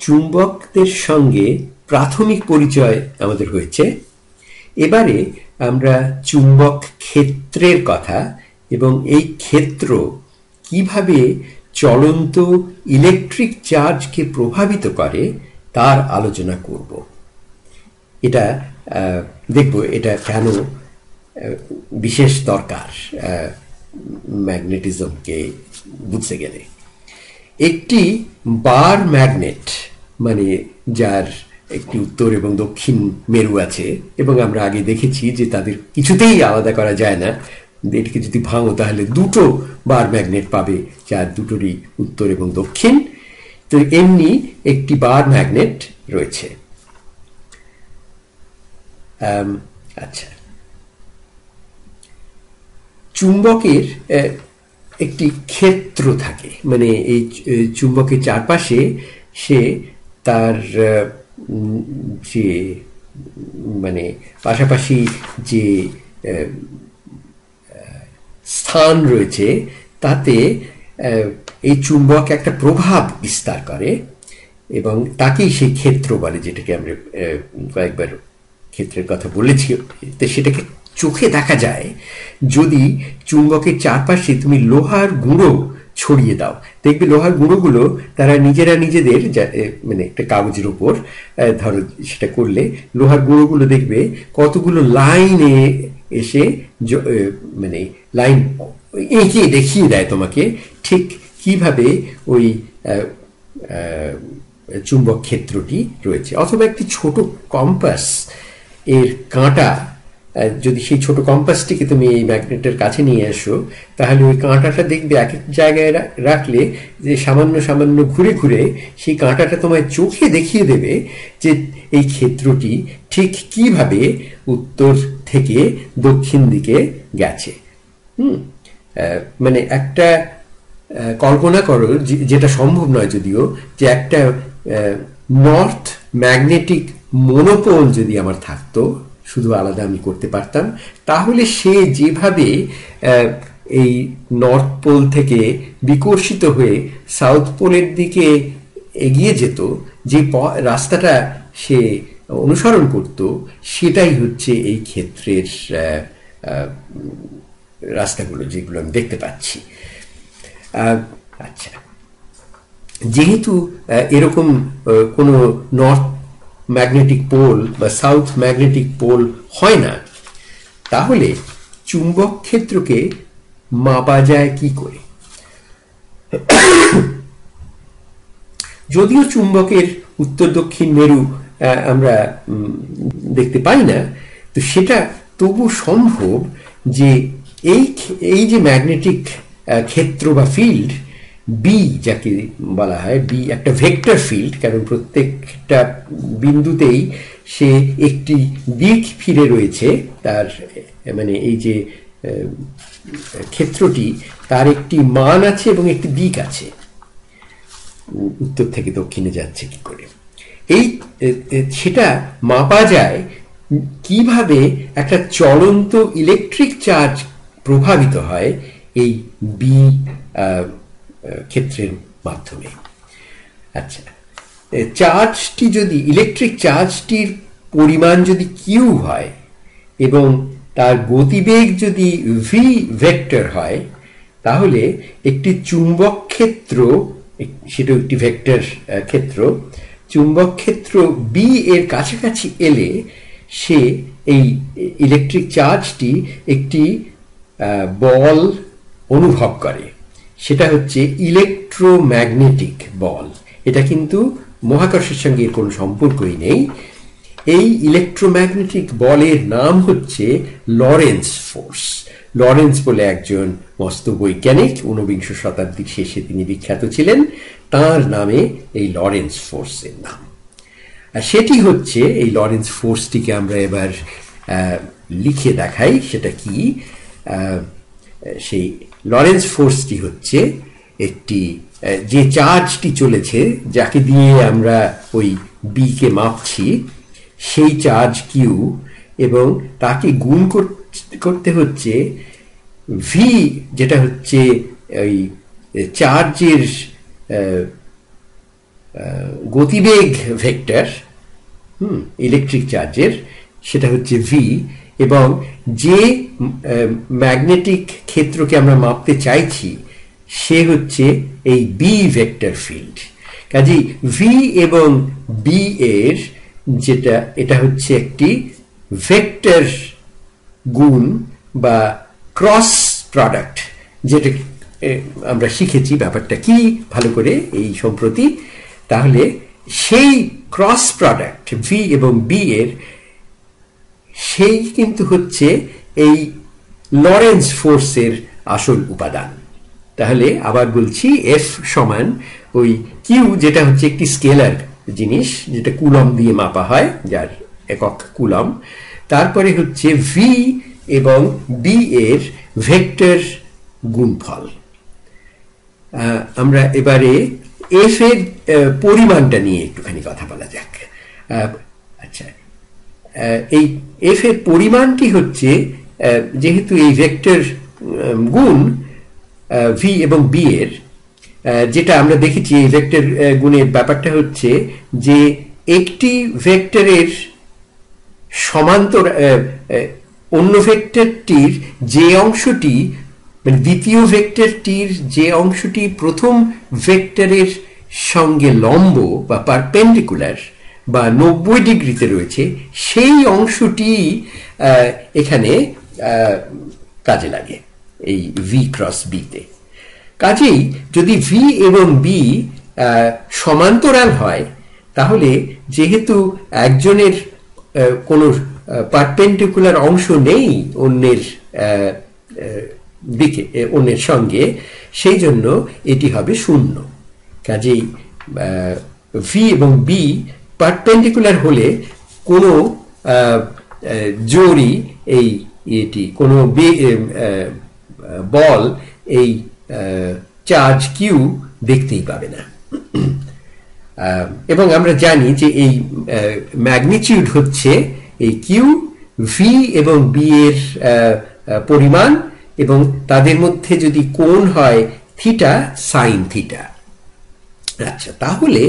চুম্বকদের সঙ্গে প্রাথমিক পরিচয় আমাদের হয়েছে। এবারে আমরা চুম্বক ক্ষেত্রের কথা এবং এই ক্ষেত্র কিভাবে চলন্ত ইলেকট্রিক চার্জকে প্রভাবিত করে তার আলোচনা করব। এটা দেখব এটা কেন বিশেষ দরকার ম্যাগনেটিজমকে বুঝতে গেলে। একটি বার ম্যাগনেট মানে যার একটি উত্তর এবং দক্ষিণ মেরু আছে, এবং আমরা আগে দেখেছি যে তাদের কিছুতেই আলাদা করা যায় না। এটিকে যদি ভাঙো তাহলে দুটো বার ম্যাগনেট পাবে যার দুটোরই উত্তর এবং দক্ষিণ। তো এমনি একটি বার ম্যাগনেট রয়েছে। আচ্ছা, চুম্বকের একটি ক্ষেত্র থাকে, মানে এই চুম্বকের চারপাশে সে তার যে মানে পাশাপাশি যে স্থান রয়েছে তাতে এই চুম্বক একটা প্রভাব বিস্তার করে এবং তাকেই সেই ক্ষেত্র বলে, যেটাকে আমরা কয়েকবার ক্ষেত্রের কথা বলেছি। তো সেটাকে চোখে দেখা যায় যদি চুম্বকের চারপাশে তুমি লোহার গুঁড়ো ছড়িয়ে দাও। দেখবে লোহার গুঁড়োগুলো তারা নিজেরা নিজেদের মানে একটা কাগজের উপর ধরো সেটা করলে লোহার গুঁড়োগুলো দেখবে কতগুলো লাইনে এসে মানে লাইন এঁকে দেখিয়ে দেয় তোমাকে ঠিক কিভাবে ওই চুম্বক ক্ষেত্রটি রয়েছে। অথবা একটি ছোট কম্পাস এর কাঁটা, যদি সেই ছোট কম্পাসটিকে তুমি এই ম্যাগনেটের কাছে নিয়ে এসো তাহলে ওই কাঁটাটা দেখবে এক এক জায়গায় রাখলে যে সামান্য সামান্য ঘুরে ঘুরে সেই কাঁটাটা তোমায় চোখে দেখিয়ে দেবে যে এই ক্ষেত্রটি ঠিক কিভাবে উত্তর থেকে দক্ষিণ দিকে গেছে। মানে একটা কল্পনা করো, যেটা সম্ভব নয় যদিও, যে একটা নর্থ ম্যাগনেটিক মনোপোল যদি আমার থাকতো, শুধু আলাদা আমি করতে পারতাম, তাহলে সে যেভাবে এই নর্থ পোল থেকে বিকশিত হয়ে সাউথ পোলের দিকে এগিয়ে যেত, যে রাস্তাটা সে অনুসরণ করত, সেটাই হচ্ছে এই ক্ষেত্রের রাস্তাগুলো যেগুলো আমি দেখতে পাচ্ছি। আচ্ছা, যেহেতু এরকম কোনো নর্থ ম্যাগনেটিক পোল বা সাউথ ম্যাগনেটিক পোল হয় না, তাহলে চুম্বক ক্ষেত্রকে মাপা যায় কি করে? যদিও চুম্বকের উত্তর দক্ষিণ মেরু আমরা দেখতে পাই না, তো সেটা তবু সম্ভব যে এই যে ম্যাগনেটিক ক্ষেত্র বা ফিল্ড বি, যাকে বলা হয় বি, একটা ভেক্টর ফিল্ড, কারণ প্রত্যেকটা বিন্দুতেই সে একটি দিক ফিরে রয়েছে। তার মানে এই যে ক্ষেত্রটি, তার একটি মান আছে এবং একটি দিক আছে, উত্তর থেকে দক্ষিণে যাচ্ছে কি করে। এই সেটা মাপা যায় কিভাবে একটা চলন্ত ইলেকট্রিক চার্জ প্রভাবিত হয় এই বি ক্ষেত্রের মাধ্যমে। আচ্ছা, চার্জটি যদি ইলেকট্রিক চার্জটির পরিমাণ যদি কিউ হয় এবং তার গতিবেগ যদি ভি ভেক্টর হয়, তাহলে একটি চুম্বক ক্ষেত্র, সেটা একটি ভেক্টর ক্ষেত্র, চুম্বক ক্ষেত্র বি এর কাছাকাছি এলে সে এই ইলেকট্রিক চার্জটি একটি বল অনুভব করে। সেটা হচ্ছে ইলেকট্রোম্যাগনেটিক বল। এটা কিন্তু মহাকর্ষের সঙ্গে এর কোনো সম্পর্কই নেই। এই ইলেকট্রোম্যাগনেটিক বলের নাম হচ্ছে লরেন্স ফোর্স। লরেন্স বলে একজন মস্ত বৈজ্ঞানিক, ঊনবিংশ শতাব্দীর শেষে তিনি বিখ্যাত ছিলেন, তার নামে এই লরেন্স ফোর্সের নাম। আর সেটি হচ্ছে, এই লরেন্স ফোর্সটিকে আমরা এবার লিখে দেখাই সেটা কি। সেই লরেন্স ফোর্সটি হচ্ছে একটি যে চার্জটি চলেছে, যাকে দিয়ে আমরা ওই বি কে মাপছি, সেই চার্জ কিউ, এবং তাকে গুণ করতে হচ্ছে ভি, যেটা হচ্ছে ওই চার্জের গতিবেগ ভেক্টর ইলেকট্রিক চার্জের, সেটা হচ্ছে ভি, এবং যে ম্যাগনেটিক ক্ষেত্রকে আমরা মাপতে চাইছি সে হচ্ছে এই বি ভেক্টর ফিল্ড। কাজেই ভি এবং বি এর এটা হচ্ছে একটি ভেক্টর গুণ বা ক্রস প্রোডাক্ট, যেটা আমরা শিখেছি ব্যাপারটা কি ভালো করে এই সম্প্রতি। তাহলে সেই ক্রস প্রোডাক্ট ভি এবং বি এর সেই কিন্তু হচ্ছে এই লরেন্স ফোর্সের আসল উপাদান। তাহলে আবার বলছি, এফ সমান ওই কিউ, যেটা হচ্ছে একটি স্কেলার জিনিস, যেটা কুলম দিয়ে মাপা হয়, যার একক কুলম। তারপরে হচ্ছে ভি এবং বি এর ভেক্টর গুণফল। আমরা এবারে এফ এর পরিমাণটা নিয়ে একটুখানি কথা বলা যাক। আচ্ছা, এই এফ এর পরিমাণটি হচ্ছে, যেহেতু এই ভেক্টর গুণ ভি এবং বি এর, যেটা আমরা দেখেছি এই ভেক্টর গুণের ব্যাপারটা হচ্ছে যে একটি ভেক্টরের সমান্তর অন্য ভেক্টরটির যে অংশটি, মানে দ্বিতীয় ভেক্টরটির যে অংশটি প্রথম ভেক্টরের সঙ্গে লম্ব বা পারপেন্ডিকুলার বা 90 ডিগ্রিতে রয়েছে, সেই অংশটি এখানে কাজে লাগে এই ভি ক্রস বিতে। কাজেই যদি ভি এবং বি সমান্তরাল হয়, তাহলে যেহেতু একজনের কোনো পারপেন্ডিকুলার অংশ নেই অন্যের দিকে, অন্যের সঙ্গে, সেই জন্য এটি হবে শূন্য। কাজেই ভি এবং বি পারপেন্ডিকুলার হলে কোনো জোরই এটি কোনো বল এই চার্জ কিউ দেখতেই পাবে না। এবং আমরা জানি যে এই ম্যাগনিটিউড হচ্ছে এই কিউ, ভি এবং বি এর পরিমাণ, এবং তাদের মধ্যে যদি কোণ হয় থিটা, সাইন থিটা। আচ্ছা, তাহলে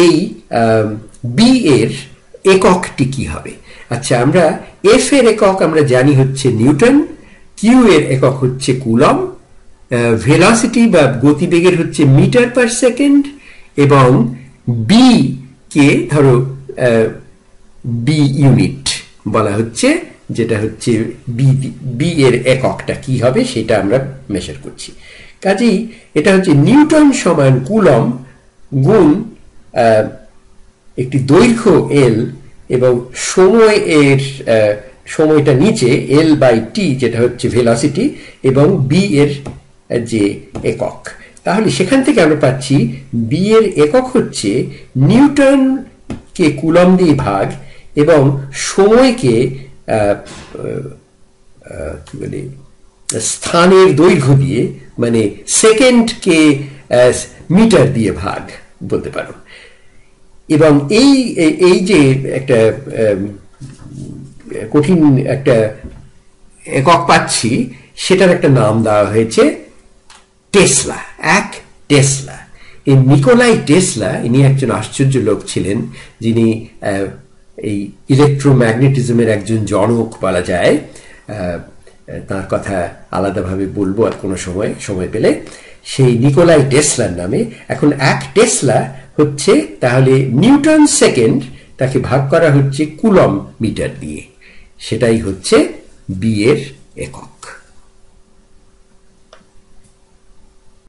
এই বি এর এককটি কি হবে? আচ্ছা, আমরা এফ এর একক আমরা জানি হচ্ছে নিউটন, কিউ এর একক হচ্ছে কুলম, ভেলোসিটি বা গতিবেগের হচ্ছে মিটার পার সেকেন্ড, এবং বি কে ধরো বি ইউনিট বলা হচ্ছে, যেটা হচ্ছে বি এর এককটা কি হবে সেটা আমরা মেজার করছি। কাজেই এটা হচ্ছে নিউটন সমান কুলম গুণ একটি দৈর্ঘ্য এল এবং সময়টা নিচে এল বাই টি, যেটা হচ্ছে ভেলোসিটি, এবং বি এর যে একক। তাহলে সেখান থেকে আমরা পাচ্ছি বি এর একক হচ্ছে নিউটনকে কুলম দিয়ে ভাগ এবং সময়কে কি বলে স্থানের দৈর্ঘ্য দিয়ে, মানে সেকেন্ডকে মিটার দিয়ে ভাগ বলতে পারো। এবং এই যে একটা কঠিন একটা একক পাচ্ছি, সেটার একটা নাম দেওয়া হয়েছে টেসলা, এক টেসলা। এই নিকোলাই টেসলা, ইনি একজন আশ্চর্য লোক ছিলেন, যিনি এই ইলেকট্রোম্যাগনেটিজমের একজন জনক বলা যায়। তার কথা আলাদাভাবে বলবো আর কোনো সময় পেলে। সেই নিকোলাই টেসলার নামে এখন এক টেসলা হচ্ছে তাহলে নিউটন সেকেন্ড, তাকে ভাগ করা হচ্ছে কুলম মিটার দিয়ে, সেটাই হচ্ছে বি এর একক।